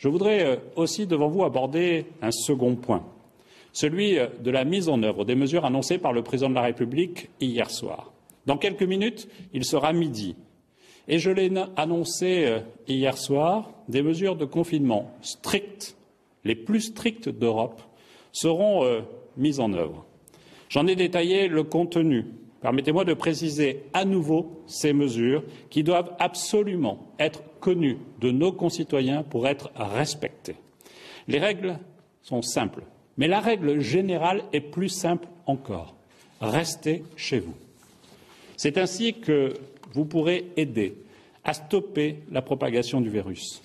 Je voudrais aussi devant vous aborder un second point, celui de la mise en œuvre des mesures annoncées par le Président de la République hier soir. Dans quelques minutes, il sera midi. Et je l'ai annoncé hier soir, des mesures de confinement strictes, les plus strictes d'Europe, seront mises en œuvre. J'en ai détaillé le contenu. Permettez-moi de préciser à nouveau ces mesures qui doivent absolument être connues de nos concitoyens pour être respectées. Les règles sont simples, mais la règle générale est plus simple encore. Restez chez vous. C'est ainsi que vous pourrez aider à stopper la propagation du virus.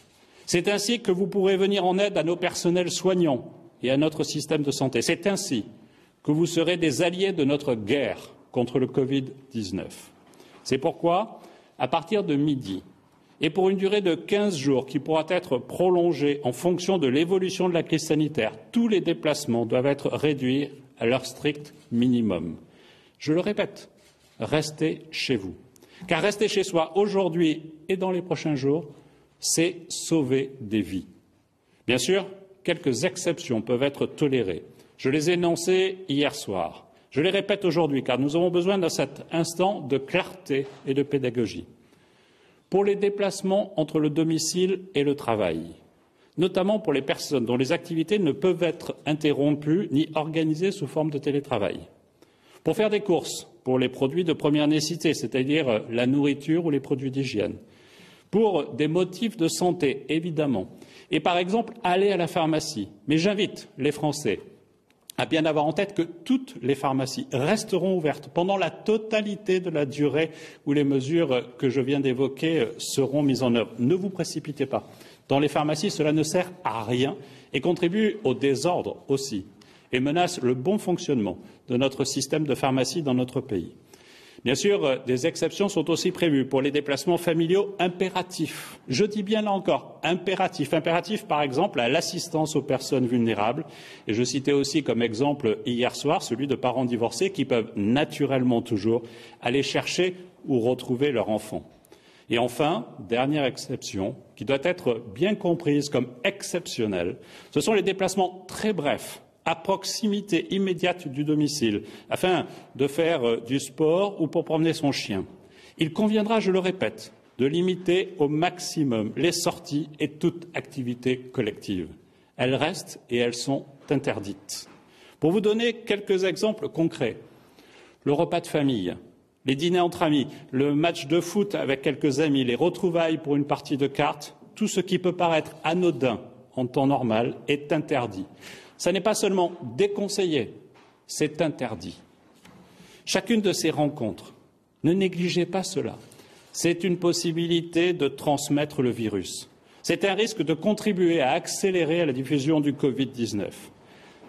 C'est ainsi que vous pourrez venir en aide à nos personnels soignants et à notre système de santé. C'est ainsi que vous serez des alliés de notre guerre contre le Covid-19. C'est pourquoi, à partir de midi, et pour une durée de 15 jours qui pourra être prolongée en fonction de l'évolution de la crise sanitaire, tous les déplacements doivent être réduits à leur strict minimum. Je le répète, restez chez vous. Car rester chez soi aujourd'hui et dans les prochains jours, c'est sauver des vies. Bien sûr, quelques exceptions peuvent être tolérées. Je les ai énoncées hier soir. Je les répète aujourd'hui, car nous avons besoin dans cet instant de clarté et de pédagogie. Pour les déplacements entre le domicile et le travail, notamment pour les personnes dont les activités ne peuvent être interrompues ni organisées sous forme de télétravail. Pour faire des courses, pour les produits de première nécessité, c'est-à-dire la nourriture ou les produits d'hygiène. Pour des motifs de santé, évidemment. Et par exemple, aller à la pharmacie. Mais j'invite les Français à bien avoir en tête que toutes les pharmacies resteront ouvertes pendant la totalité de la durée où les mesures que je viens d'évoquer seront mises en œuvre. Ne vous précipitez pas. Dans les pharmacies, cela ne sert à rien et contribue au désordre aussi et menace le bon fonctionnement de notre système de pharmacie dans notre pays. Bien sûr, des exceptions sont aussi prévues pour les déplacements familiaux impératifs. Je dis bien là encore impératifs. Impératifs, par exemple, à l'assistance aux personnes vulnérables. Et je citais aussi comme exemple hier soir celui de parents divorcés qui peuvent naturellement toujours aller chercher ou retrouver leur enfant. Et enfin, dernière exception, qui doit être bien comprise comme exceptionnelle, ce sont les déplacements très brefs à proximité immédiate du domicile, afin de faire du sport ou pour promener son chien. Il conviendra, je le répète, de limiter au maximum les sorties et toute activité collective. Elles restent et elles sont interdites. Pour vous donner quelques exemples concrets, le repas de famille, les dîners entre amis, le match de foot avec quelques amis, les retrouvailles pour une partie de cartes, tout ce qui peut paraître anodin en temps normal est interdit. Ce n'est pas seulement déconseillé, c'est interdit. Chacune de ces rencontres, ne négligez pas cela, c'est une possibilité de transmettre le virus. C'est un risque de contribuer à accélérer la diffusion du Covid-19.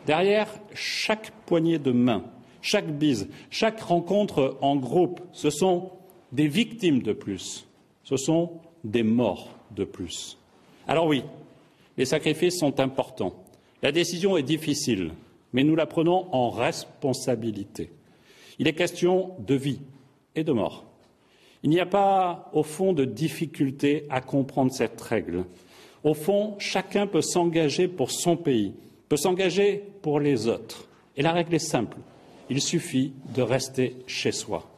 Derrière chaque poignée de main, chaque bise, chaque rencontre en groupe, ce sont des victimes de plus, ce sont des morts de plus. Alors oui, les sacrifices sont importants. La décision est difficile, mais nous la prenons en responsabilité. Il est question de vie et de mort. Il n'y a pas, au fond, de difficulté à comprendre cette règle. Au fond, chacun peut s'engager pour son pays, peut s'engager pour les autres. Et la règle est simple. Il suffit de rester chez soi.